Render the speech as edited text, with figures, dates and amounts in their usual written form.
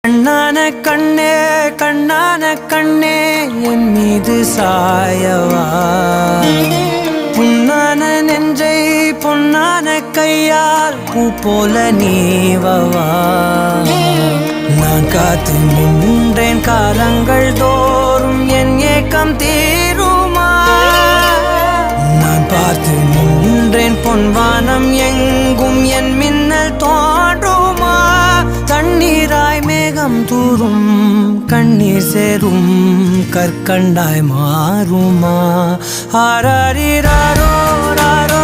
கண்ணான கண்ணே கண்ணான கண்ணே என் மீது சாயவா, புண்ணான நெஞ்சை பொன்னான கையால் பூ போல நீவவா. நான் காத்து நின்றேன் காலங்கள் தோறும் என் ஏக்கம் தீருமா. நான் பார்த்து நின்றேன் பொன்வானம் எங்கும் என் மின்னல் தோன்றுமா. தண்ணீராய் மேகம் தூரும் கண்ணீர் சேரும் கற்கண்டாய் மாறுமா. ஆராரிராரோ ராரோ